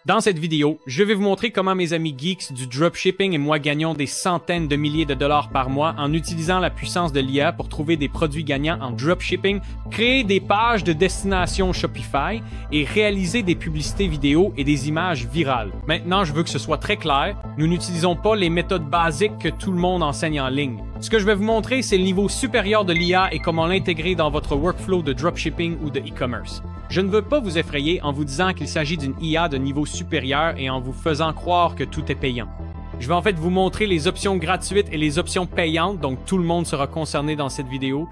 Dans cette vidéo, je vais vous montrer comment mes amis geeks du dropshipping et moi gagnons des centaines de milliers de dollars par mois en utilisant la puissance de l'IA pour trouver des produits gagnants en dropshipping, créer des pages de destination Shopify et réaliser des publicités vidéo et des images virales. Maintenant, je veux que ce soit très clair, nous n'utilisons pas les méthodes basiques que tout le monde enseigne en ligne. Ce que je vais vous montrer, c'est le niveau supérieur de l'IA et comment l'intégrer dans votre workflow de dropshipping ou de e-commerce. Je ne veux pas vous effrayer en vous disant qu'il s'agit d'une IA de niveau supérieur et en vous faisant croire que tout est payant. Je vais en fait vous montrer les options gratuites et les options payantes, donc tout le monde sera concerné dans cette vidéo.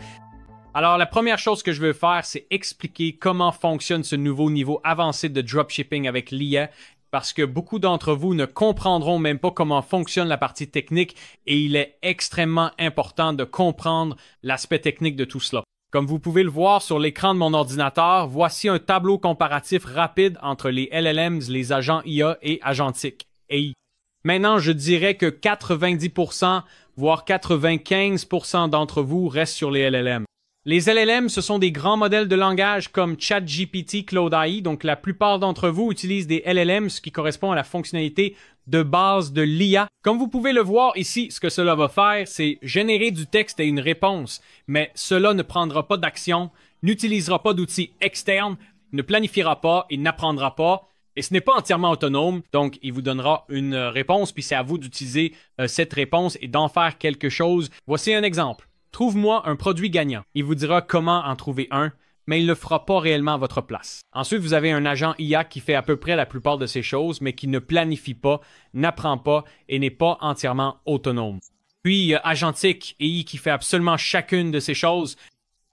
Alors la première chose que je veux faire, c'est expliquer comment fonctionne ce nouveau niveau avancé de dropshipping avec l'IA, parce que beaucoup d'entre vous ne comprendront même pas comment fonctionne la partie technique et il est extrêmement important de comprendre l'aspect technique de tout cela. Comme vous pouvez le voir sur l'écran de mon ordinateur, voici un tableau comparatif rapide entre les LLMs, les agents IA et agentique, AI. Maintenant, je dirais que 90%, voire 95% d'entre vous restent sur les LLM. Les LLM, ce sont des grands modèles de langage comme ChatGPT, Claude AI, donc la plupart d'entre vous utilisent des LLM, ce qui correspond à la fonctionnalité de base de l'IA. Comme vous pouvez le voir ici, ce que cela va faire, c'est générer du texte et une réponse, mais cela ne prendra pas d'action, n'utilisera pas d'outils externes, ne planifiera pas et n'apprendra pas, et ce n'est pas entièrement autonome, donc il vous donnera une réponse, puis c'est à vous d'utiliser cette réponse et d'en faire quelque chose. Voici un exemple. Trouve-moi un produit gagnant. Il vous dira comment en trouver un, mais il ne le fera pas réellement à votre place. Ensuite, vous avez un agent IA qui fait à peu près la plupart de ces choses, mais qui ne planifie pas, n'apprend pas et n'est pas entièrement autonome. Puis, agentique AI qui fait absolument chacune de ces choses.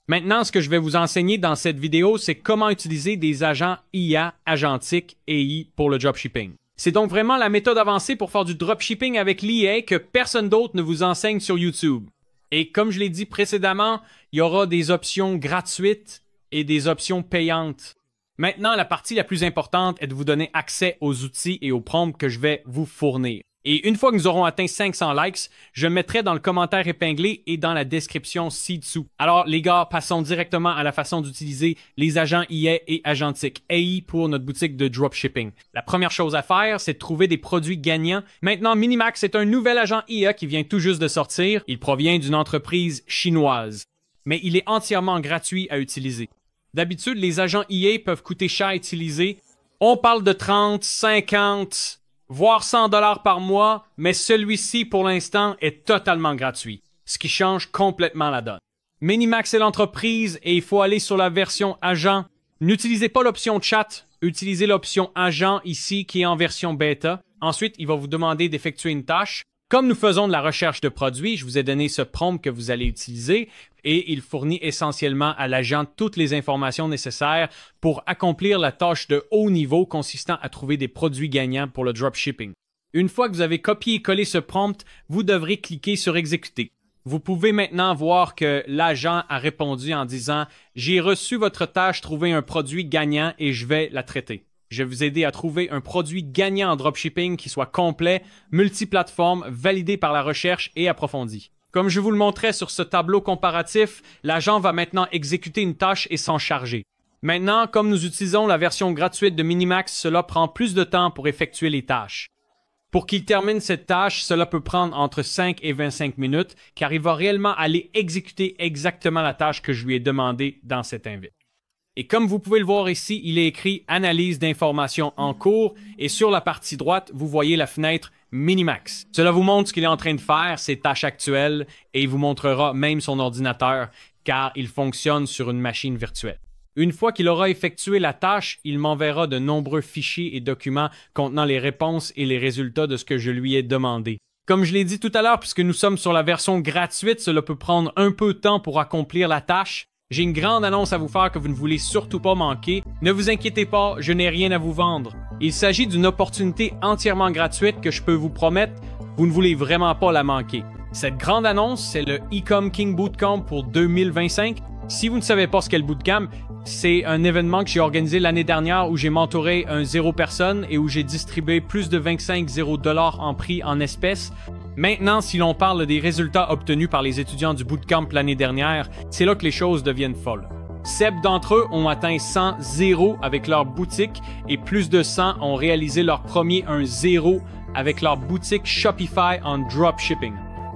Maintenant, ce que je vais vous enseigner dans cette vidéo, c'est comment utiliser des agents IA, agentique AI pour le dropshipping. C'est donc vraiment la méthode avancée pour faire du dropshipping avec l'IA que personne d'autre ne vous enseigne sur YouTube. Et comme je l'ai dit précédemment, il y aura des options gratuites et des options payantes. Maintenant, la partie la plus importante est de vous donner accès aux outils et aux prompts que je vais vous fournir. Et une fois que nous aurons atteint 500 likes, je mettrai dans le commentaire épinglé et dans la description ci-dessous. Alors les gars, passons directement à la façon d'utiliser les agents IA et agentique AI pour notre boutique de dropshipping. La première chose à faire, c'est de trouver des produits gagnants. Maintenant, Minimax est un nouvel agent IA qui vient tout juste de sortir. Il provient d'une entreprise chinoise, mais il est entièrement gratuit à utiliser. D'habitude, les agents IA peuvent coûter cher à utiliser. On parle de 30, 50... voire 100 $ par mois, mais celui-ci, pour l'instant, est totalement gratuit, ce qui change complètement la donne. Minimax est l'entreprise et il faut aller sur la version agent. N'utilisez pas l'option chat, utilisez l'option agent ici qui est en version bêta. Ensuite, il va vous demander d'effectuer une tâche. Comme nous faisons de la recherche de produits, je vous ai donné ce prompt que vous allez utiliser et il fournit essentiellement à l'agent toutes les informations nécessaires pour accomplir la tâche de haut niveau consistant à trouver des produits gagnants pour le dropshipping. Une fois que vous avez copié et collé ce prompt, vous devrez cliquer sur exécuter. Vous pouvez maintenant voir que l'agent a répondu en disant « J'ai reçu votre tâche trouver un produit gagnant et je vais la traiter ». Je vais vous aider à trouver un produit gagnant en dropshipping qui soit complet, multiplateforme, validé par la recherche et approfondi. Comme je vous le montrais sur ce tableau comparatif, l'agent va maintenant exécuter une tâche et s'en charger. Maintenant, comme nous utilisons la version gratuite de Minimax, cela prend plus de temps pour effectuer les tâches. Pour qu'il termine cette tâche, cela peut prendre entre 5 et 25 minutes, car il va réellement aller exécuter exactement la tâche que je lui ai demandée dans cet invite. Et comme vous pouvez le voir ici, il est écrit « Analyse d'informations en cours » et sur la partie droite, vous voyez la fenêtre « Minimax ». Cela vous montre ce qu'il est en train de faire, ses tâches actuelles, et il vous montrera même son ordinateur, car il fonctionne sur une machine virtuelle. Une fois qu'il aura effectué la tâche, il m'enverra de nombreux fichiers et documents contenant les réponses et les résultats de ce que je lui ai demandé. Comme je l'ai dit tout à l'heure, puisque nous sommes sur la version gratuite, cela peut prendre un peu de temps pour accomplir la tâche. J'ai une grande annonce à vous faire que vous ne voulez surtout pas manquer. Ne vous inquiétez pas, je n'ai rien à vous vendre. Il s'agit d'une opportunité entièrement gratuite que je peux vous promettre, vous ne voulez vraiment pas la manquer. Cette grande annonce, c'est le Ecom King Bootcamp pour 2025. Si vous ne savez pas ce qu'est le Bootcamp, c'est un événement que j'ai organisé l'année dernière où j'ai mentoré un 0 personne et où j'ai distribué plus de 25 $0 en prix en espèces. Maintenant, si l'on parle des résultats obtenus par les étudiants du Bootcamp l'année dernière, c'est là que les choses deviennent folles. 7 d'entre eux ont atteint 100 0 avec leur boutique et plus de 100 ont réalisé leur premier 0 avec leur boutique Shopify en dropshipping.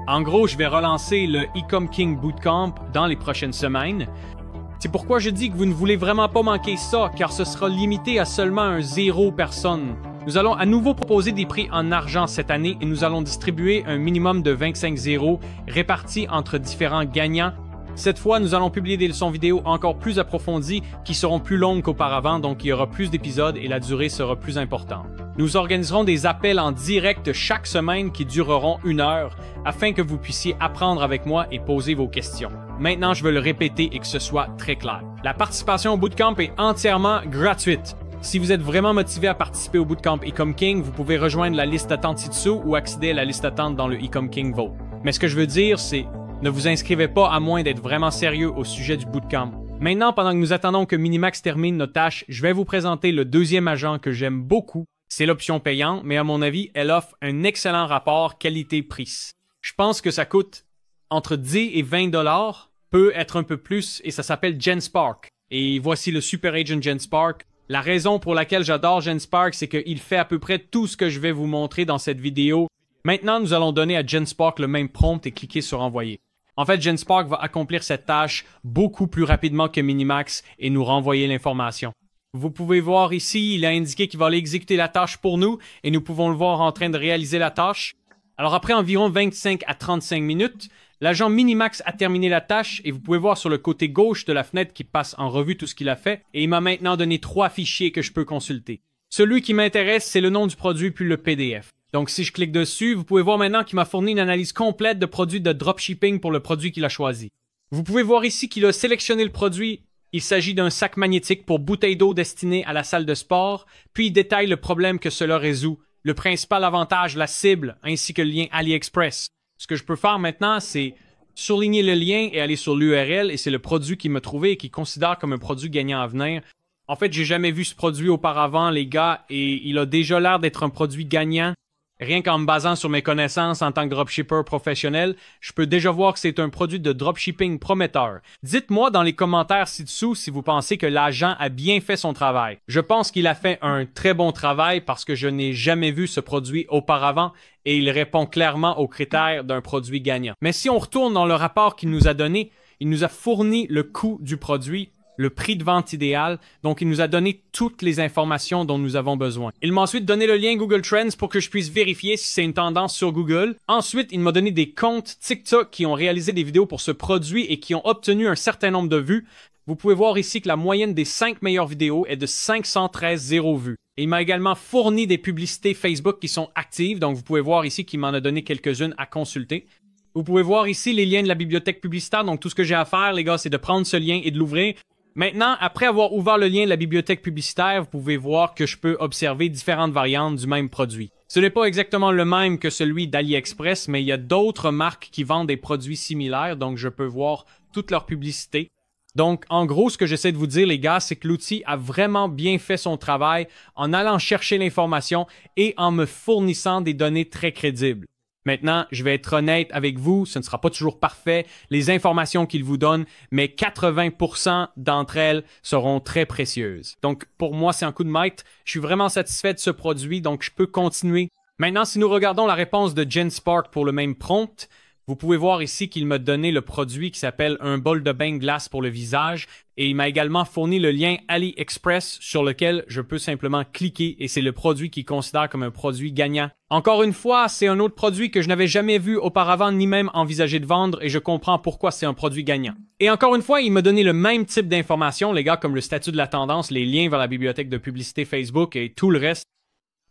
En gros, je vais relancer le Ecom King Bootcamp dans les prochaines semaines. C'est pourquoi je dis que vous ne voulez vraiment pas manquer ça, car ce sera limité à seulement 0 personnes. Nous allons à nouveau proposer des prix en argent cette année et nous allons distribuer un minimum de 25 0 répartis entre différents gagnants. Cette fois, nous allons publier des leçons vidéo encore plus approfondies qui seront plus longues qu'auparavant, donc il y aura plus d'épisodes et la durée sera plus importante. Nous organiserons des appels en direct chaque semaine qui dureront 1 heure afin que vous puissiez apprendre avec moi et poser vos questions. Maintenant, je veux le répéter et que ce soit très clair. La participation au bootcamp est entièrement gratuite. Si vous êtes vraiment motivé à participer au bootcamp Ecom King, vous pouvez rejoindre la liste d'attente ci-dessous ou accéder à la liste d'attente dans le Ecom King Vault. Mais ce que je veux dire, c'est ne vous inscrivez pas à moins d'être vraiment sérieux au sujet du bootcamp. Maintenant, pendant que nous attendons que Minimax termine notre tâche, je vais vous présenter le deuxième agent que j'aime beaucoup. C'est l'option payante, mais à mon avis, elle offre un excellent rapport qualité-prix. Je pense que ça coûte entre 10 et 20 $, peut être un peu plus, et ça s'appelle GenSpark. Et voici le Super Agent GenSpark. La raison pour laquelle j'adore GenSpark, c'est qu'il fait à peu près tout ce que je vais vous montrer dans cette vidéo. Maintenant, nous allons donner à GenSpark le même prompt et cliquer sur Envoyer. En fait, GenSpark va accomplir cette tâche beaucoup plus rapidement que Minimax et nous renvoyer l'information. Vous pouvez voir ici, il a indiqué qu'il va aller exécuter la tâche pour nous et nous pouvons le voir en train de réaliser la tâche. Alors après environ 25 à 35 minutes, l'agent Minimax a terminé la tâche et vous pouvez voir sur le côté gauche de la fenêtre qu'il passe en revue tout ce qu'il a fait et il m'a maintenant donné 3 fichiers que je peux consulter. Celui qui m'intéresse, c'est le nom du produit puis le PDF. Donc si je clique dessus, vous pouvez voir maintenant qu'il m'a fourni une analyse complète de produits de dropshipping pour le produit qu'il a choisi. Vous pouvez voir ici qu'il a sélectionné le produit. Il s'agit d'un sac magnétique pour bouteille d'eau destiné à la salle de sport, puis il détaille le problème que cela résout, le principal avantage, la cible, ainsi que le lien AliExpress. Ce que je peux faire maintenant, c'est surligner le lien et aller sur l'URL, et c'est le produit qu'il m'a trouvé et qu'il considère comme un produit gagnant à venir. En fait, j'ai jamais vu ce produit auparavant, les gars, et il a déjà l'air d'être un produit gagnant. Rien qu'en me basant sur mes connaissances en tant que dropshipper professionnel, je peux déjà voir que c'est un produit de dropshipping prometteur. Dites-moi dans les commentaires ci-dessous si vous pensez que l'agent a bien fait son travail. Je pense qu'il a fait un très bon travail parce que je n'ai jamais vu ce produit auparavant et il répond clairement aux critères d'un produit gagnant. Mais si on retourne dans le rapport qu'il nous a donné, il nous a fourni le coût du produit, le prix de vente idéal, donc il nous a donné toutes les informations dont nous avons besoin. Il m'a ensuite donné le lien Google Trends pour que je puisse vérifier si c'est une tendance sur Google. Ensuite, il m'a donné des comptes TikTok qui ont réalisé des vidéos pour ce produit et qui ont obtenu un certain nombre de vues. Vous pouvez voir ici que la moyenne des 5 meilleures vidéos est de 513 0 vues. Et il m'a également fourni des publicités Facebook qui sont actives, donc vous pouvez voir ici qu'il m'en a donné quelques-unes à consulter. Vous pouvez voir ici les liens de la bibliothèque publicitaire, donc tout ce que j'ai à faire, les gars, c'est de prendre ce lien et de l'ouvrir. Maintenant, après avoir ouvert le lien de la bibliothèque publicitaire, vous pouvez voir que je peux observer différentes variantes du même produit. Ce n'est pas exactement le même que celui d'AliExpress, mais il y a d'autres marques qui vendent des produits similaires, donc je peux voir toutes leurs publicités. Donc, en gros, ce que j'essaie de vous dire, les gars, c'est que l'outil a vraiment bien fait son travail en allant chercher l'information et en me fournissant des données très crédibles. Maintenant, je vais être honnête avec vous, ce ne sera pas toujours parfait, les informations qu'il vous donne, mais 80% d'entre elles seront très précieuses. Donc, pour moi, c'est un coup de maître. Je suis vraiment satisfait de ce produit, donc je peux continuer. Maintenant, si nous regardons la réponse de GenSpark pour le même prompt, vous pouvez voir ici qu'il m'a donné le produit qui s'appelle un bol de bain glace pour le visage et il m'a également fourni le lien AliExpress sur lequel je peux simplement cliquer et c'est le produit qu'il considère comme un produit gagnant. Encore une fois, c'est un autre produit que je n'avais jamais vu auparavant ni même envisagé de vendre et je comprends pourquoi c'est un produit gagnant. Et encore une fois, il m'a donné le même type d'informations, les gars, comme le statut de la tendance, les liens vers la bibliothèque de publicité Facebook et tout le reste.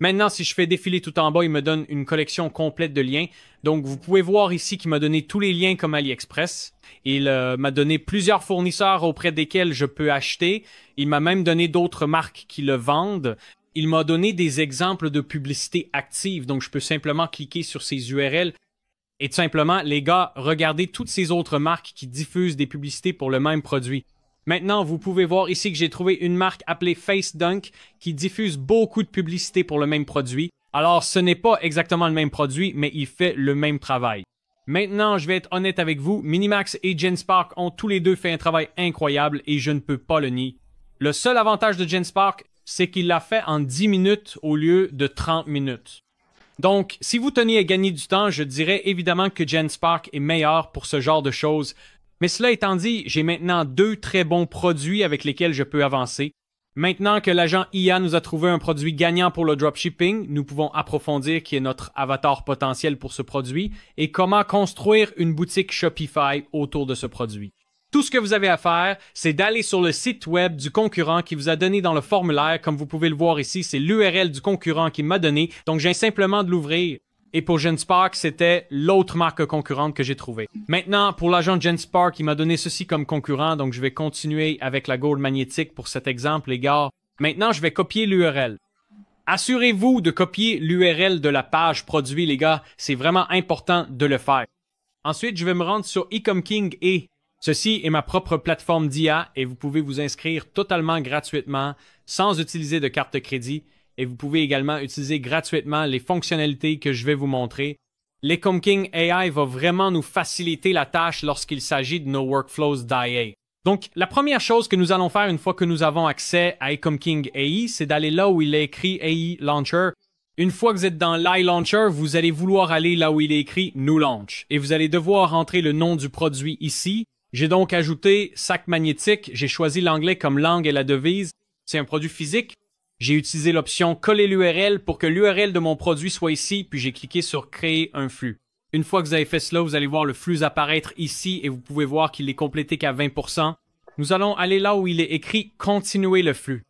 Maintenant, si je fais défiler tout en bas, il me donne une collection complète de liens. Donc, vous pouvez voir ici qu'il m'a donné tous les liens comme AliExpress. Il m'a donné plusieurs fournisseurs auprès desquels je peux acheter. Il m'a même donné d'autres marques qui le vendent. Il m'a donné des exemples de publicité active. Donc, je peux simplement cliquer sur ces URL. Et tout simplement, les gars, regardez toutes ces autres marques qui diffusent des publicités pour le même produit. Maintenant, vous pouvez voir ici que j'ai trouvé une marque appelée FaceDunk qui diffuse beaucoup de publicité pour le même produit. Alors, ce n'est pas exactement le même produit, mais il fait le même travail. Maintenant, je vais être honnête avec vous, Minimax et Genspark ont tous les deux fait un travail incroyable et je ne peux pas le nier. Le seul avantage de Genspark, c'est qu'il l'a fait en 10 minutes au lieu de 30 minutes. Donc, si vous teniez à gagner du temps, je dirais évidemment que Genspark est meilleur pour ce genre de choses. Mais cela étant dit, j'ai maintenant 2 très bons produits avec lesquels je peux avancer. Maintenant que l'agent IA nous a trouvé un produit gagnant pour le dropshipping, nous pouvons approfondir qui est notre avatar potentiel pour ce produit et comment construire une boutique Shopify autour de ce produit. Tout ce que vous avez à faire, c'est d'aller sur le site web du concurrent qui vous a donné dans le formulaire. Comme vous pouvez le voir ici, c'est l'URL du concurrent qui m'a donné. Donc, j'ai simplement de l'ouvrir. Et pour Genspark, c'était l'autre marque concurrente que j'ai trouvée. Maintenant, pour l'agent Genspark, il m'a donné ceci comme concurrent. Donc, je vais continuer avec la gourde magnétique pour cet exemple, les gars. Maintenant, je vais copier l'URL. Assurez-vous de copier l'URL de la page produit, les gars. C'est vraiment important de le faire. Ensuite, je vais me rendre sur Ecom King et ceci est ma propre plateforme d'IA et vous pouvez vous inscrire totalement gratuitement sans utiliser de carte de crédit et vous pouvez également utiliser gratuitement les fonctionnalités que je vais vous montrer. L'Ecom King AI va vraiment nous faciliter la tâche lorsqu'il s'agit de nos workflows d'IA. Donc, la première chose que nous allons faire une fois que nous avons accès à Ecom King AI, c'est d'aller là où il est écrit AI Launcher. Une fois que vous êtes dans l'iLauncher, vous allez vouloir aller là où il est écrit New Launch et vous allez devoir entrer le nom du produit ici. J'ai donc ajouté sac magnétique, j'ai choisi l'anglais comme langue et la devise. C'est un produit physique. J'ai utilisé l'option coller l'URL pour que l'URL de mon produit soit ici, puis j'ai cliqué sur créer un flux. Une fois que vous avez fait cela, vous allez voir le flux apparaître ici et vous pouvez voir qu'il est complété qu'à 20%. Nous allons aller là où il est écrit continuer le flux.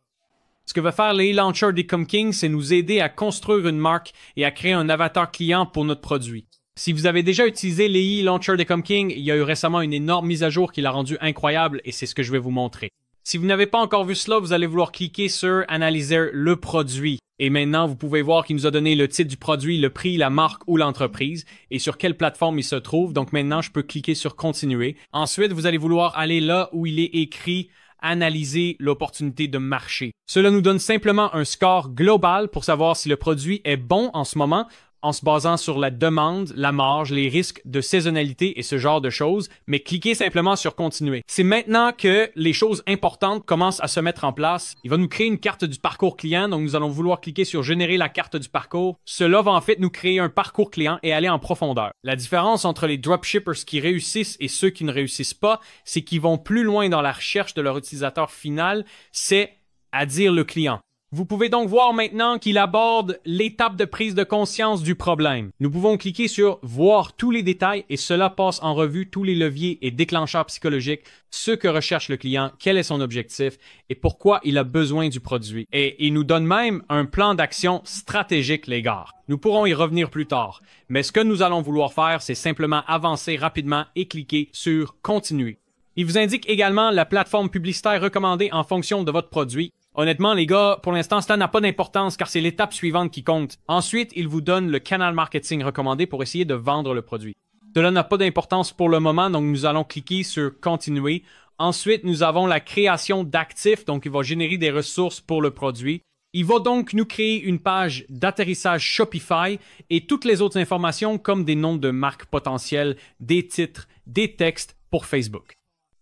Ce que va faire l'iLauncher d'Ecom King, c'est nous aider à construire une marque et à créer un avatar client pour notre produit. Si vous avez déjà utilisé l'iLauncher d'Ecom King, il y a eu récemment une énorme mise à jour qui l'a rendu incroyable et c'est ce que je vais vous montrer. Si vous n'avez pas encore vu cela, vous allez vouloir cliquer sur Analyser le produit. Et maintenant, vous pouvez voir qu'il nous a donné le titre du produit, le prix, la marque ou l'entreprise et sur quelle plateforme il se trouve. Donc maintenant, je peux cliquer sur Continuer. Ensuite, vous allez vouloir aller là où il est écrit Analyser l'opportunité de marché. Cela nous donne simplement un score global pour savoir si le produit est bon en ce moment, en se basant sur la demande, la marge, les risques de saisonnalité et ce genre de choses, mais cliquez simplement sur Continuer. C'est maintenant que les choses importantes commencent à se mettre en place. Il va nous créer une carte du parcours client, donc nous allons vouloir cliquer sur Générer la carte du parcours. Cela va en fait nous créer un parcours client et aller en profondeur. La différence entre les dropshippers qui réussissent et ceux qui ne réussissent pas, c'est qu'ils vont plus loin dans la recherche de leur utilisateur final, c'est à dire le client. Vous pouvez donc voir maintenant qu'il aborde l'étape de prise de conscience du problème. Nous pouvons cliquer sur Voir tous les détails et cela passe en revue tous les leviers et déclencheurs psychologiques, ce que recherche le client, quel est son objectif et pourquoi il a besoin du produit. Et il nous donne même un plan d'action stratégique, les gars. Nous pourrons y revenir plus tard, mais ce que nous allons vouloir faire, c'est simplement avancer rapidement et cliquer sur Continuer. Il vous indique également la plateforme publicitaire recommandée en fonction de votre produit. Honnêtement, les gars, pour l'instant, cela n'a pas d'importance car c'est l'étape suivante qui compte. Ensuite, il vous donne le canal marketing recommandé pour essayer de vendre le produit. Cela n'a pas d'importance pour le moment, donc nous allons cliquer sur Continuer. Ensuite, nous avons la création d'actifs, donc il va générer des ressources pour le produit. Il va donc nous créer une page d'atterrissage Shopify et toutes les autres informations comme des noms de marques potentielles, des titres, des textes pour Facebook.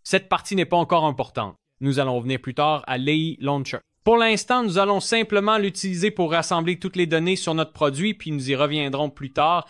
Cette partie n'est pas encore importante. Nous allons revenir plus tard à l'iLauncher. Pour l'instant, nous allons simplement l'utiliser pour rassembler toutes les données sur notre produit, puis nous y reviendrons plus tard.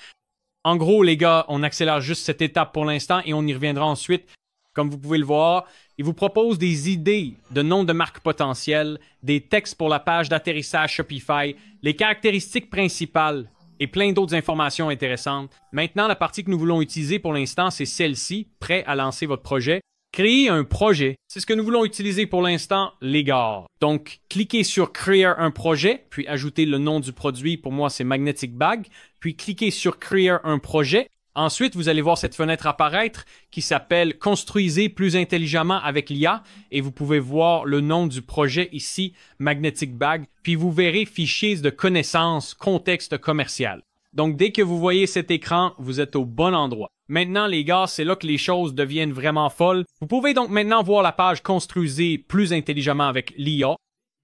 En gros, les gars, on accélère juste cette étape pour l'instant et on y reviendra ensuite. Comme vous pouvez le voir, il vous propose des idées de noms de marques potentielles, des textes pour la page d'atterrissage Shopify, les caractéristiques principales et plein d'autres informations intéressantes. Maintenant, la partie que nous voulons utiliser pour l'instant, c'est celle-ci, prêt à lancer votre projet. Créer un projet, c'est ce que nous voulons utiliser pour l'instant, les gars. Donc, cliquez sur Créer un projet, puis ajoutez le nom du produit. Pour moi, c'est Magnetic Bag. Puis, cliquez sur Créer un projet. Ensuite, vous allez voir cette fenêtre apparaître qui s'appelle « Construisez plus intelligemment avec l'IA » et vous pouvez voir le nom du projet ici, Magnetic Bag. Puis, vous verrez Fichiers de connaissances, contexte commercial. Donc, dès que vous voyez cet écran, vous êtes au bon endroit. Maintenant, les gars, c'est là que les choses deviennent vraiment folles. Vous pouvez donc maintenant voir la page « Construisez plus intelligemment avec l'IA ».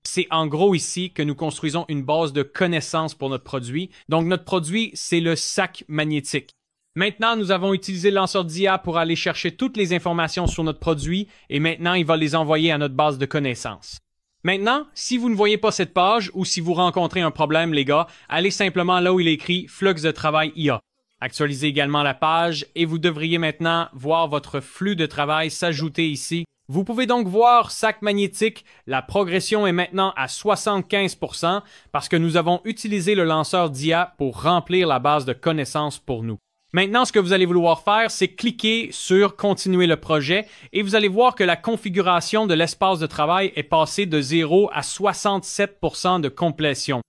C'est en gros ici que nous construisons une base de connaissances pour notre produit. Donc, notre produit, c'est le sac magnétique. Maintenant, nous avons utilisé le lanceur d'IA pour aller chercher toutes les informations sur notre produit et maintenant, il va les envoyer à notre base de connaissances. Maintenant, si vous ne voyez pas cette page ou si vous rencontrez un problème, les gars, allez simplement là où il est écrit Flux de travail IA. Actualisez également la page et vous devriez maintenant voir votre flux de travail s'ajouter ici. Vous pouvez donc voir Sac magnétique, la progression est maintenant à 75% parce que nous avons utilisé le lanceur d'IA pour remplir la base de connaissances pour nous. Maintenant, ce que vous allez vouloir faire, c'est cliquer sur « Continuer le projet » et vous allez voir que la configuration de l'espace de travail est passée de 0 à 67% de complétion.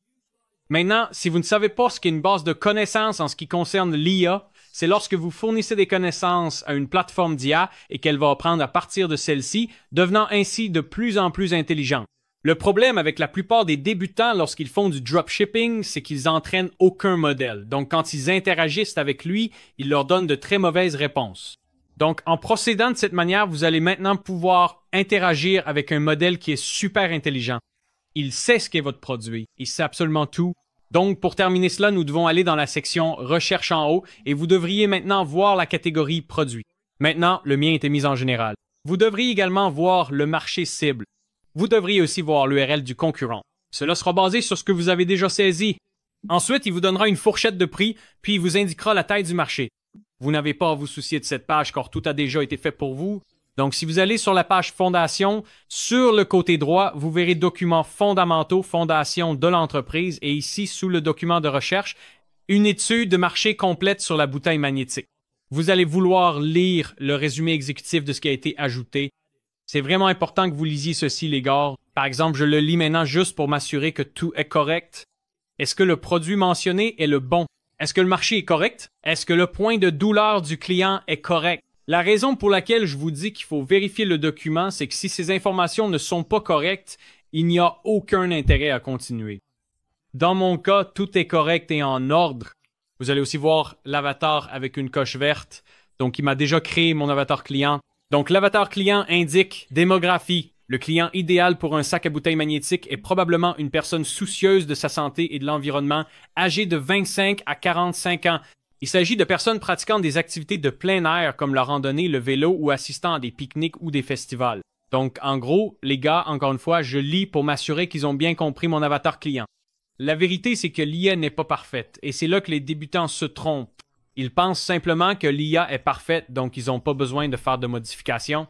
Maintenant, si vous ne savez pas ce qu'est une base de connaissances en ce qui concerne l'IA, c'est lorsque vous fournissez des connaissances à une plateforme d'IA et qu'elle va apprendre à partir de celle-ci, devenant ainsi de plus en plus intelligente. Le problème avec la plupart des débutants lorsqu'ils font du dropshipping, c'est qu'ils entraînent aucun modèle. Donc, quand ils interagissent avec lui, il leur donne de très mauvaises réponses. Donc, en procédant de cette manière, vous allez maintenant pouvoir interagir avec un modèle qui est super intelligent. Il sait ce qu'est votre produit. Il sait absolument tout. Donc, pour terminer cela, nous devons aller dans la section « Recherche » en haut et vous devriez maintenant voir la catégorie « Produits ». Maintenant, le mien était mis en général. Vous devriez également voir le marché cible. Vous devriez aussi voir l'URL du concurrent. Cela sera basé sur ce que vous avez déjà saisi. Ensuite, il vous donnera une fourchette de prix, puis il vous indiquera la taille du marché. Vous n'avez pas à vous soucier de cette page car tout a déjà été fait pour vous. Donc, si vous allez sur la page Fondation, sur le côté droit, vous verrez Documents fondamentaux, Fondation de l'entreprise et ici, sous le document de recherche, une étude de marché complète sur la bouteille magnétique. Vous allez vouloir lire le résumé exécutif de ce qui a été ajouté. C'est vraiment important que vous lisiez ceci, les gars. Par exemple, je le lis maintenant juste pour m'assurer que tout est correct. Est-ce que le produit mentionné est le bon? Est-ce que le marché est correct? Est-ce que le point de douleur du client est correct? La raison pour laquelle je vous dis qu'il faut vérifier le document, c'est que si ces informations ne sont pas correctes, il n'y a aucun intérêt à continuer. Dans mon cas, tout est correct et en ordre. Vous allez aussi voir l'avatar avec une coche verte. Donc, il m'a déjà créé mon avatar client. Donc, l'avatar client indique démographie. Le client idéal pour un sac à bouteille magnétique est probablement une personne soucieuse de sa santé et de l'environnement, âgée de 25 à 45 ans. Il s'agit de personnes pratiquant des activités de plein air comme la randonnée, le vélo ou assistant à des pique-niques ou des festivals. Donc, en gros, les gars, encore une fois, je lis pour m'assurer qu'ils ont bien compris mon avatar client. La vérité, c'est que l'IA n'est pas parfaite et c'est là que les débutants se trompent. Ils pensent simplement que l'IA est parfaite, donc ils n'ont pas besoin de faire de modifications.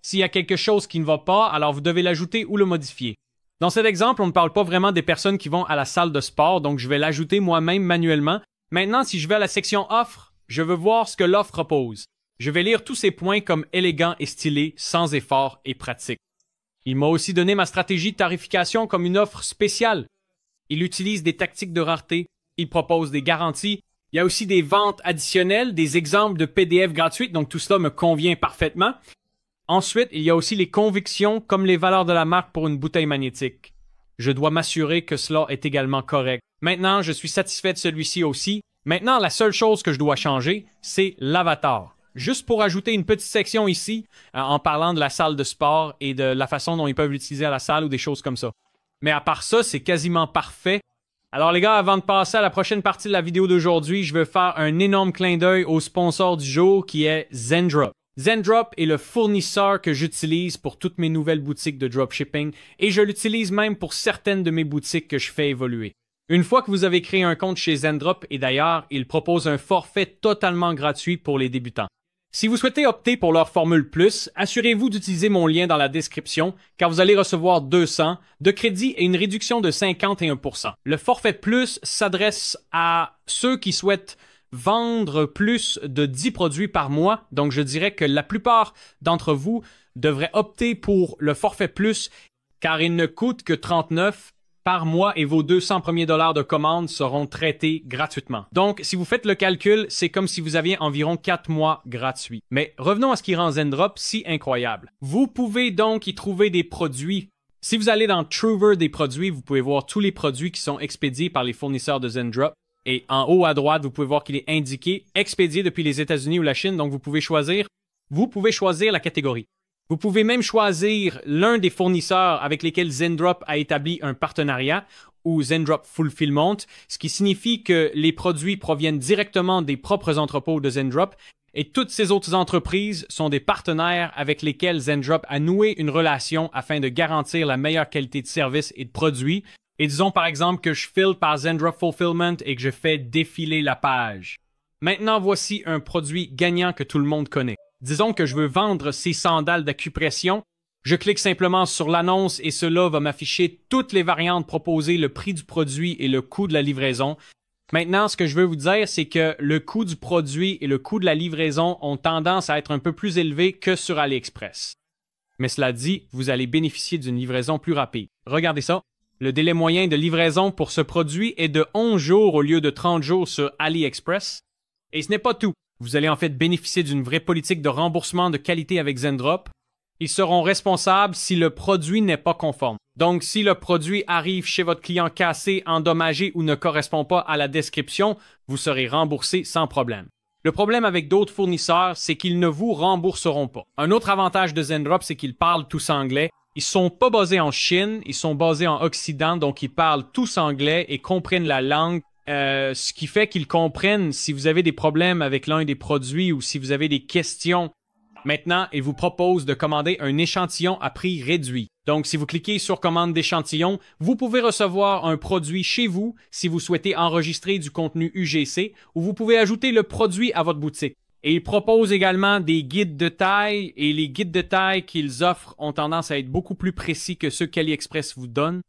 S'il y a quelque chose qui ne va pas, alors vous devez l'ajouter ou le modifier. Dans cet exemple, on ne parle pas vraiment des personnes qui vont à la salle de sport, donc je vais l'ajouter moi-même manuellement. Maintenant, si je vais à la section offre, je veux voir ce que l'offre propose. Je vais lire tous ces points comme élégant et stylé, sans effort et pratique. Il m'a aussi donné ma stratégie de tarification comme une offre spéciale. Il utilise des tactiques de rareté, il propose des garanties. Il y a aussi des ventes additionnelles, des exemples de PDF gratuits, donc tout cela me convient parfaitement. Ensuite, il y a aussi les convictions comme les valeurs de la marque pour une bouteille magnétique. Je dois m'assurer que cela est également correct. Maintenant, je suis satisfait de celui-ci aussi. Maintenant, la seule chose que je dois changer, c'est l'avatar. Juste pour ajouter une petite section ici, en parlant de la salle de sport et de la façon dont ils peuvent l'utiliser à la salle ou des choses comme ça. Mais à part ça, c'est quasiment parfait. Alors les gars, avant de passer à la prochaine partie de la vidéo d'aujourd'hui, je veux faire un énorme clin d'œil au sponsor du jour qui est Zendrop. Zendrop est le fournisseur que j'utilise pour toutes mes nouvelles boutiques de dropshipping et je l'utilise même pour certaines de mes boutiques que je fais évoluer. Une fois que vous avez créé un compte chez Zendrop, et d'ailleurs, il propose un forfait totalement gratuit pour les débutants. Si vous souhaitez opter pour leur formule plus, assurez-vous d'utiliser mon lien dans la description car vous allez recevoir 200 de crédit et une réduction de 51%. Le forfait plus s'adresse à ceux qui souhaitent vendre plus de 10 produits par mois. Donc, je dirais que la plupart d'entre vous devraient opter pour le forfait plus car il ne coûte que 39 par mois et vos 200 premiers dollars de commande seront traités gratuitement. Donc, si vous faites le calcul, c'est comme si vous aviez environ 4 mois gratuits. Mais revenons à ce qui rend Zendrop si incroyable. Vous pouvez donc y trouver des produits. Si vous allez dans Truver des produits, vous pouvez voir tous les produits qui sont expédiés par les fournisseurs de Zendrop. Et en haut à droite, vous pouvez voir qu'il est indiqué expédié depuis les États-Unis ou la Chine. Donc, vous pouvez choisir la catégorie. Vous pouvez même choisir l'un des fournisseurs avec lesquels Zendrop a établi un partenariat ou Zendrop Fulfillment, ce qui signifie que les produits proviennent directement des propres entrepôts de Zendrop et toutes ces autres entreprises sont des partenaires avec lesquels Zendrop a noué une relation afin de garantir la meilleure qualité de service et de produits. Et disons par exemple que je file par Zendrop Fulfillment et que je fais défiler la page. Maintenant, voici un produit gagnant que tout le monde connaît. Disons que je veux vendre ces sandales d'acupression. Je clique simplement sur l'annonce et cela va m'afficher toutes les variantes proposées, le prix du produit et le coût de la livraison. Maintenant, ce que je veux vous dire, c'est que le coût du produit et le coût de la livraison ont tendance à être un peu plus élevés que sur AliExpress. Mais cela dit, vous allez bénéficier d'une livraison plus rapide. Regardez ça. Le délai moyen de livraison pour ce produit est de 11 jours au lieu de 30 jours sur AliExpress. Et ce n'est pas tout. Vous allez en fait bénéficier d'une vraie politique de remboursement de qualité avec Zendrop. Ils seront responsables si le produit n'est pas conforme. Donc, si le produit arrive chez votre client cassé, endommagé ou ne correspond pas à la description, vous serez remboursé sans problème. Le problème avec d'autres fournisseurs, c'est qu'ils ne vous rembourseront pas. Un autre avantage de Zendrop, c'est qu'ils parlent tous anglais. Ils sont pas basés en Chine, ils sont basés en Occident, donc ils parlent tous anglais et comprennent la langue. Ce qui fait qu'ils comprennent si vous avez des problèmes avec l'un des produits ou si vous avez des questions. Maintenant, ils vous proposent de commander un échantillon à prix réduit. Donc, si vous cliquez sur commande d'échantillon, vous pouvez recevoir un produit chez vous si vous souhaitez enregistrer du contenu UGC ou vous pouvez ajouter le produit à votre boutique. Et ils proposent également des guides de taille et les guides de taille qu'ils offrent ont tendance à être beaucoup plus précis que ceux qu'AliExpress vous donne.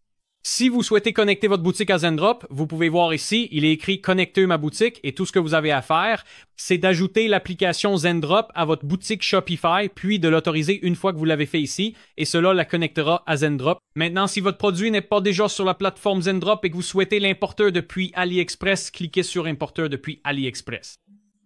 Si vous souhaitez connecter votre boutique à Zendrop, vous pouvez voir ici, il est écrit « Connecter ma boutique » et tout ce que vous avez à faire, c'est d'ajouter l'application Zendrop à votre boutique Shopify, puis de l'autoriser une fois que vous l'avez fait ici, et cela la connectera à Zendrop. Maintenant, si votre produit n'est pas déjà sur la plateforme Zendrop et que vous souhaitez l'importeur depuis AliExpress, cliquez sur « Importeur depuis AliExpress ».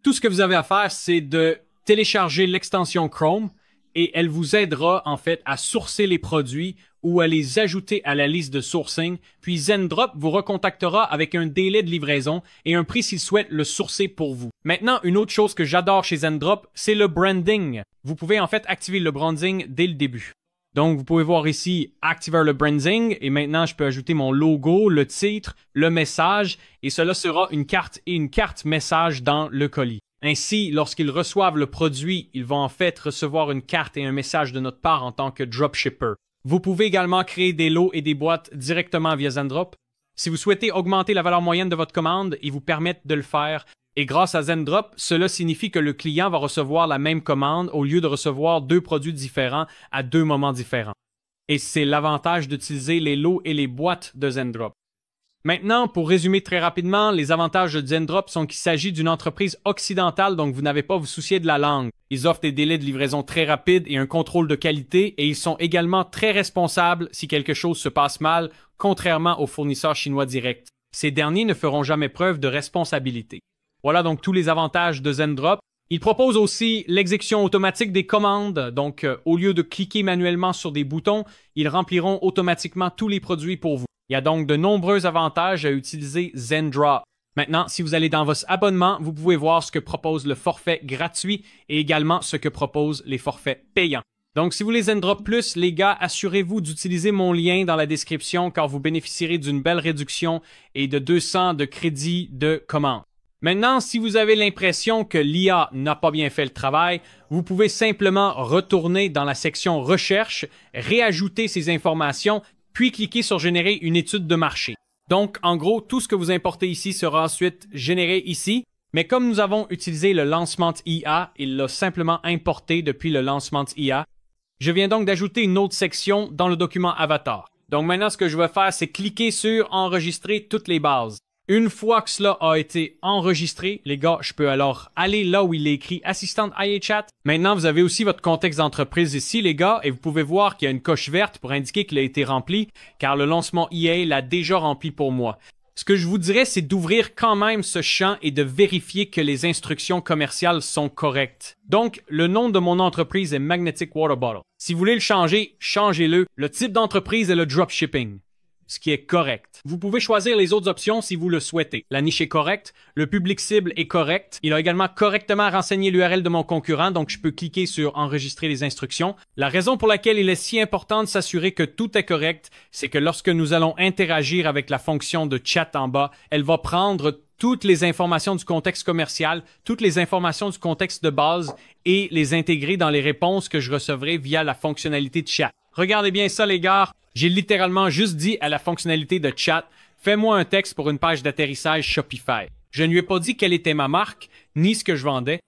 Tout ce que vous avez à faire, c'est de télécharger l'extension Chrome, et elle vous aidera en fait à sourcer les produits ou à les ajouter à la liste de sourcing, puis Zendrop vous recontactera avec un délai de livraison et un prix s'il souhaite le sourcer pour vous. Maintenant, une autre chose que j'adore chez Zendrop, c'est le branding. Vous pouvez en fait activer le branding dès le début. Donc, vous pouvez voir ici « Activer le branding » et maintenant, je peux ajouter mon logo, le titre, le message et cela sera une carte et une carte message dans le colis. Ainsi, lorsqu'ils reçoivent le produit, ils vont en fait recevoir une carte et un message de notre part en tant que dropshipper. Vous pouvez également créer des lots et des boîtes directement via Zendrop. Si vous souhaitez augmenter la valeur moyenne de votre commande, ils vous permettent de le faire. Et grâce à Zendrop, cela signifie que le client va recevoir la même commande au lieu de recevoir deux produits différents à deux moments différents. Et c'est l'avantage d'utiliser les lots et les boîtes de Zendrop. Maintenant, pour résumer très rapidement, les avantages de Zendrop sont qu'il s'agit d'une entreprise occidentale, donc vous n'avez pas à vous soucier de la langue. Ils offrent des délais de livraison très rapides et un contrôle de qualité, et ils sont également très responsables si quelque chose se passe mal, contrairement aux fournisseurs chinois directs. Ces derniers ne feront jamais preuve de responsabilité. Voilà donc tous les avantages de Zendrop. Ils proposent aussi l'exécution automatique des commandes, donc au lieu de cliquer manuellement sur des boutons, ils rempliront automatiquement tous les produits pour vous. Il y a donc de nombreux avantages à utiliser Zendrop. Maintenant, si vous allez dans votre abonnement, vous pouvez voir ce que propose le forfait gratuit et également ce que proposent les forfaits payants. Donc, si vous voulez Zendrop Plus, les gars, assurez-vous d'utiliser mon lien dans la description car vous bénéficierez d'une belle réduction et de 200 de crédit de commande. Maintenant, si vous avez l'impression que l'IA n'a pas bien fait le travail, vous pouvez simplement retourner dans la section Recherche, réajouter ces informations puis cliquez sur générer une étude de marché. Donc, en gros, tout ce que vous importez ici sera ensuite généré ici, mais comme nous avons utilisé le lancement IA, il l'a simplement importé depuis le lancement IA. Je viens donc d'ajouter une autre section dans le document Avatar. Donc maintenant, ce que je vais faire, c'est cliquer sur Enregistrer toutes les bases. Une fois que cela a été enregistré, les gars, je peux alors aller là où il est écrit Assistant IA Chat. Maintenant, vous avez aussi votre contexte d'entreprise ici, les gars, et vous pouvez voir qu'il y a une coche verte pour indiquer qu'il a été rempli, car le lancement IA l'a déjà rempli pour moi. Ce que je vous dirais, c'est d'ouvrir quand même ce champ et de vérifier que les instructions commerciales sont correctes. Donc, le nom de mon entreprise est Magnetic Water Bottle. Si vous voulez le changer, changez-le. Le type d'entreprise est le dropshipping. ce qui est correct. Vous pouvez choisir les autres options si vous le souhaitez. La niche est correcte, le public cible est correct. Il a également correctement renseigné l'URL de mon concurrent, donc je peux cliquer sur enregistrer les instructions. La raison pour laquelle il est si important de s'assurer que tout est correct, c'est que lorsque nous allons interagir avec la fonction de chat en bas, elle va prendre toutes les informations du contexte commercial, toutes les informations du contexte de base et les intégrer dans les réponses que je recevrai via la fonctionnalité de chat. Regardez bien ça les gars, j'ai littéralement juste dit à la fonctionnalité de chat, fais-moi un texte pour une page d'atterrissage Shopify. Je ne lui ai pas dit quelle était ma marque, ni ce que je vendais.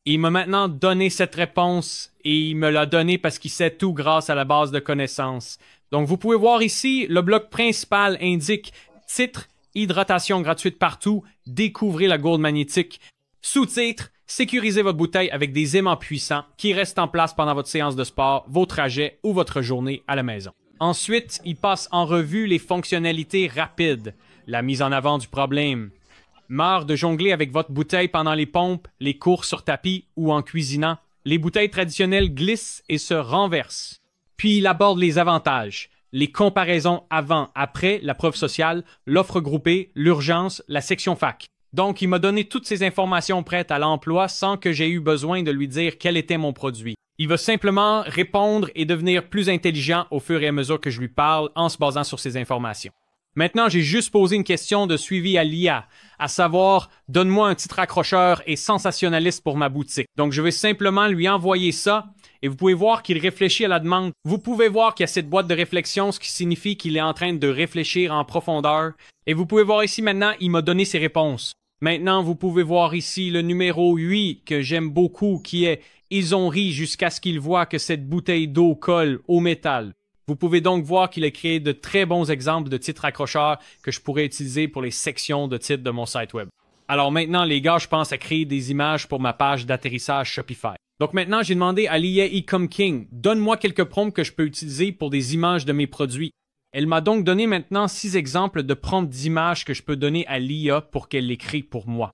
Il m'a maintenant donné cette réponse et il me l'a donné parce qu'il sait tout grâce à la base de connaissances. Donc vous pouvez voir ici, le bloc principal indique titre, hydratation gratuite partout, découvrez la gourde magnétique. Sous-titre, sécurisez votre bouteille avec des aimants puissants qui restent en place pendant votre séance de sport, vos trajets ou votre journée à la maison. Ensuite, il passe en revue les fonctionnalités rapides, la mise en avant du problème. Marre de jongler avec votre bouteille pendant les pompes, les courses sur tapis ou en cuisinant. Les bouteilles traditionnelles glissent et se renversent. Puis il aborde les avantages, les comparaisons avant, après, la preuve sociale, l'offre groupée, l'urgence, la section fac. Donc, il m'a donné toutes ces informations prêtes à l'emploi sans que j'aie eu besoin de lui dire quel était mon produit. Il va simplement répondre et devenir plus intelligent au fur et à mesure que je lui parle en se basant sur ces informations. Maintenant, j'ai juste posé une question de suivi à l'IA, à savoir, donne-moi un titre accrocheur et sensationnaliste pour ma boutique. Donc, je vais simplement lui envoyer ça et vous pouvez voir qu'il réfléchit à la demande. Vous pouvez voir qu'il y a cette boîte de réflexion, ce qui signifie qu'il est en train de réfléchir en profondeur. Et vous pouvez voir ici maintenant, il m'a donné ses réponses. Maintenant, vous pouvez voir ici le numéro 8 que j'aime beaucoup qui est « Ils ont ri jusqu'à ce qu'ils voient que cette bouteille d'eau colle au métal ». Vous pouvez donc voir qu'il a créé de très bons exemples de titres accrocheurs que je pourrais utiliser pour les sections de titres de mon site web. Alors maintenant, les gars, je pense à créer des images pour ma page d'atterrissage Shopify. Donc maintenant, j'ai demandé à l'IA Ecom King, donne-moi quelques prompts que je peux utiliser pour des images de mes produits. Elle m'a donc donné maintenant 6 exemples de prompts d'images que je peux donner à l'IA pour qu'elle l'écrit pour moi.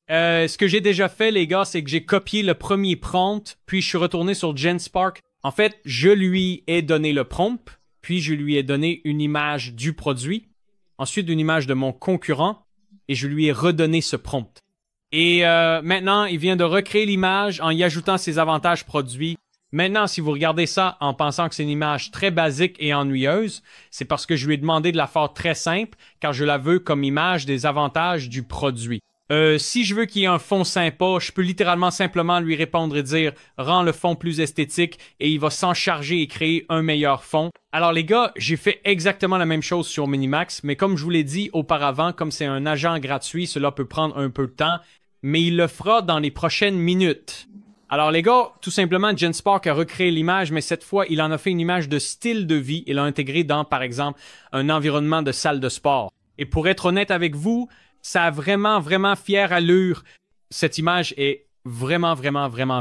Ce que j'ai déjà fait, les gars, c'est que j'ai copié le premier prompt, puis je suis retourné sur GenSpark. En fait, je lui ai donné le prompt, puis je lui ai donné une image du produit, ensuite une image de mon concurrent, et je lui ai redonné ce prompt. Et maintenant, il vient de recréer l'image en y ajoutant ses avantages produits. Maintenant, si vous regardez ça en pensant que c'est une image très basique et ennuyeuse, c'est parce que je lui ai demandé de la faire très simple, car je la veux comme image des avantages du produit. Si je veux qu'il y ait un fond sympa, je peux littéralement simplement lui répondre et dire « Rends le fond plus esthétique » et il va s'en charger et créer un meilleur fond. Alors les gars, j'ai fait exactement la même chose sur Minimax, mais comme je vous l'ai dit auparavant, comme c'est un agent gratuit, cela peut prendre un peu de temps, mais il le fera dans les prochaines minutes. Alors les gars, tout simplement, GenSpark a recréé l'image, mais cette fois, il en a fait une image de style de vie et l'a intégré dans, par exemple, un environnement de salle de sport. Et pour être honnête avec vous, ça a vraiment fière allure. Cette image est vraiment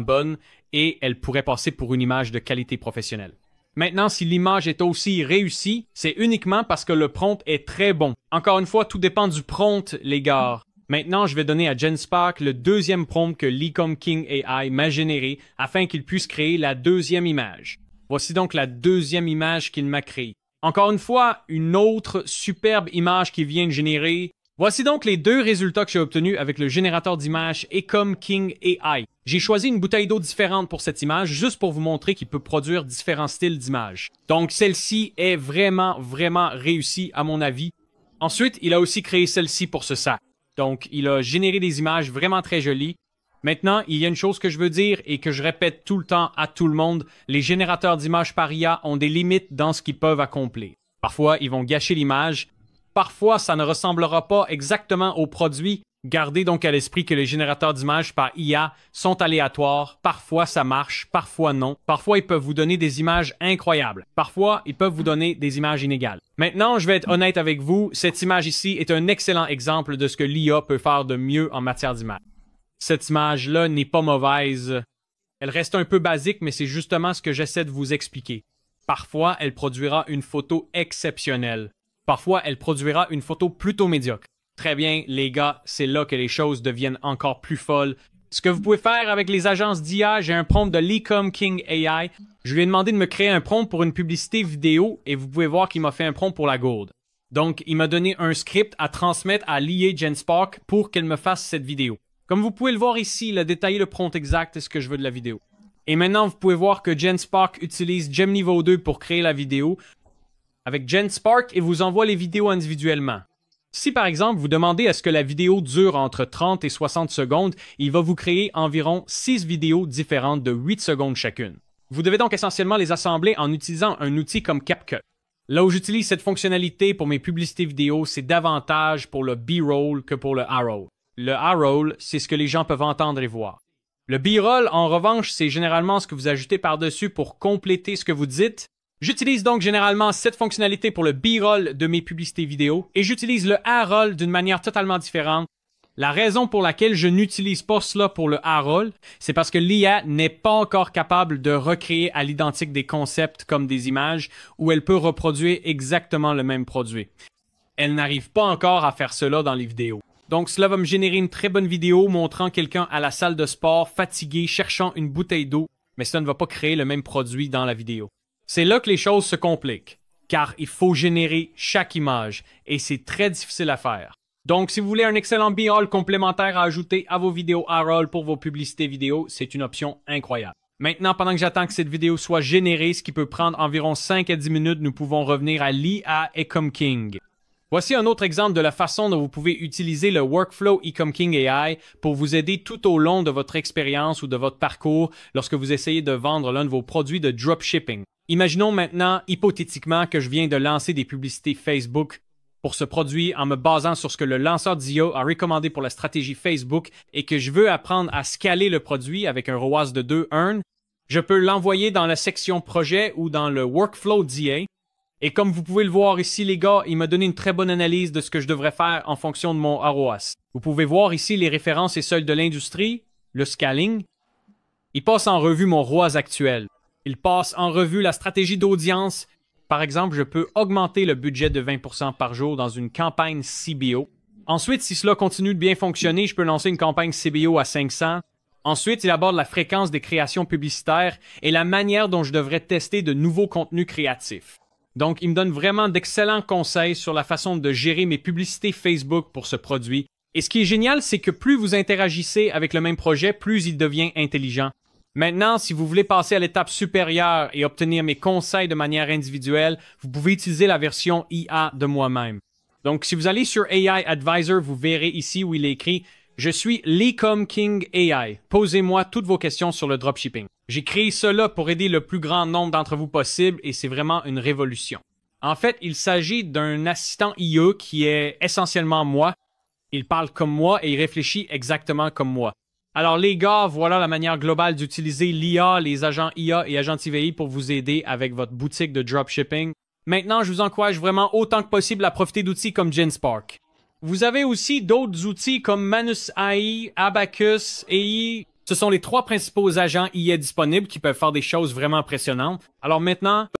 bonne et elle pourrait passer pour une image de qualité professionnelle. Maintenant, si l'image est aussi réussie, c'est uniquement parce que le prompt est très bon. Encore une fois, tout dépend du prompt, les gars. Maintenant, je vais donner à GenSpark le deuxième prompt que l'Ecom King AI m'a généré afin qu'il puisse créer la deuxième image. Voici donc la deuxième image qu'il m'a créée. Encore une fois, une autre superbe image qui vient de générer. Voici donc les deux résultats que j'ai obtenus avec le générateur d'images Ecom King AI. J'ai choisi une bouteille d'eau différente pour cette image, juste pour vous montrer qu'il peut produire différents styles d'images. Donc celle-ci est vraiment réussie à mon avis. Ensuite, il a aussi créé celle-ci pour ce sac. Donc, il a généré des images vraiment très jolies. Maintenant, il y a une chose que je veux dire et que je répète tout le temps à tout le monde. Les générateurs d'images par IA ont des limites dans ce qu'ils peuvent accomplir. Parfois, ils vont gâcher l'image. Parfois, ça ne ressemblera pas exactement au produit. Gardez donc à l'esprit que les générateurs d'images par IA sont aléatoires. Parfois, ça marche, parfois non. Parfois, ils peuvent vous donner des images incroyables. Parfois, ils peuvent vous donner des images inégales. Maintenant, je vais être honnête avec vous. Cette image ici est un excellent exemple de ce que l'IA peut faire de mieux en matière d'image. Cette image-là n'est pas mauvaise. Elle reste un peu basique, mais c'est justement ce que j'essaie de vous expliquer. Parfois, elle produira une photo exceptionnelle. Parfois, elle produira une photo plutôt médiocre. Très bien, les gars, c'est là que les choses deviennent encore plus folles. Ce que vous pouvez faire avec les agences d'IA, j'ai un prompt de Lecom King AI. Je lui ai demandé de me créer un prompt pour une publicité vidéo et vous pouvez voir qu'il m'a fait un prompt pour la Gold. Donc, il m'a donné un script à transmettre à l'IA GenSpark pour qu'elle me fasse cette vidéo. Comme vous pouvez le voir ici, il a détaillé le prompt exact et ce que je veux de la vidéo. Et maintenant, vous pouvez voir que GenSpark utilise GemNiveau 2 pour créer la vidéo. Avec GenSpark, il vous envoie les vidéos individuellement. Si par exemple, vous demandez à ce que la vidéo dure entre 30 et 60 secondes, il va vous créer environ 6 vidéos différentes de 8 secondes chacune. Vous devez donc essentiellement les assembler en utilisant un outil comme CapCut. Là où j'utilise cette fonctionnalité pour mes publicités vidéo, c'est davantage pour le B-roll que pour le A-roll. Le A-roll, c'est ce que les gens peuvent entendre et voir. Le B-roll, en revanche, c'est généralement ce que vous ajoutez par-dessus pour compléter ce que vous dites. J'utilise donc généralement cette fonctionnalité pour le B-roll de mes publicités vidéo et j'utilise le A-roll d'une manière totalement différente. La raison pour laquelle je n'utilise pas cela pour le A-roll, c'est parce que l'IA n'est pas encore capable de recréer à l'identique des concepts comme des images où elle peut reproduire exactement le même produit. Elle n'arrive pas encore à faire cela dans les vidéos. Donc cela va me générer une très bonne vidéo montrant quelqu'un à la salle de sport fatigué cherchant une bouteille d'eau, mais cela ne va pas créer le même produit dans la vidéo. C'est là que les choses se compliquent, car il faut générer chaque image, et c'est très difficile à faire. Donc, si vous voulez un excellent B-roll complémentaire à ajouter à vos vidéos A-roll pour vos publicités vidéo, c'est une option incroyable. Maintenant, pendant que j'attends que cette vidéo soit générée, ce qui peut prendre environ 5 à 10 minutes, nous pouvons revenir à l'IA Ecom King. Voici un autre exemple de la façon dont vous pouvez utiliser le workflow Ecom King AI pour vous aider tout au long de votre expérience ou de votre parcours lorsque vous essayez de vendre l'un de vos produits de dropshipping. Imaginons maintenant, hypothétiquement, que je viens de lancer des publicités Facebook pour ce produit en me basant sur ce que le lanceur d'IA a recommandé pour la stratégie Facebook et que je veux apprendre à scaler le produit avec un ROAS de 2 earn. Je peux l'envoyer dans la section projet ou dans le workflow d'IA. Et comme vous pouvez le voir ici, les gars, il m'a donné une très bonne analyse de ce que je devrais faire en fonction de mon ROAS. Vous pouvez voir ici les références et seuils de l'industrie, le scaling. Il passe en revue mon ROAS actuel. Il passe en revue la stratégie d'audience. Par exemple, je peux augmenter le budget de 20% par jour dans une campagne CBO. Ensuite, si cela continue de bien fonctionner, je peux lancer une campagne CBO à 500. Ensuite, il aborde la fréquence des créations publicitaires et la manière dont je devrais tester de nouveaux contenus créatifs. Donc, il me donne vraiment d'excellents conseils sur la façon de gérer mes publicités Facebook pour ce produit. Et ce qui est génial, c'est que plus vous interagissez avec le même projet, plus il devient intelligent. Maintenant, si vous voulez passer à l'étape supérieure et obtenir mes conseils de manière individuelle, vous pouvez utiliser la version IA de moi-même. Donc, si vous allez sur AI Advisor, vous verrez ici où il est écrit « Je suis Lecom King AI. Posez-moi toutes vos questions sur le dropshipping. » J'ai créé cela pour aider le plus grand nombre d'entre vous possible et c'est vraiment une révolution. En fait, il s'agit d'un assistant IA qui est essentiellement moi. Il parle comme moi et il réfléchit exactement comme moi. Alors les gars, voilà la manière globale d'utiliser l'IA, les agents IA et agents TVI pour vous aider avec votre boutique de dropshipping. Maintenant, je vous encourage vraiment autant que possible à profiter d'outils comme GenSpark. Vous avez aussi d'autres outils comme Manus AI, Abacus, AI. Ce sont les 3 principaux agents IA disponibles qui peuvent faire des choses vraiment impressionnantes. Alors maintenant,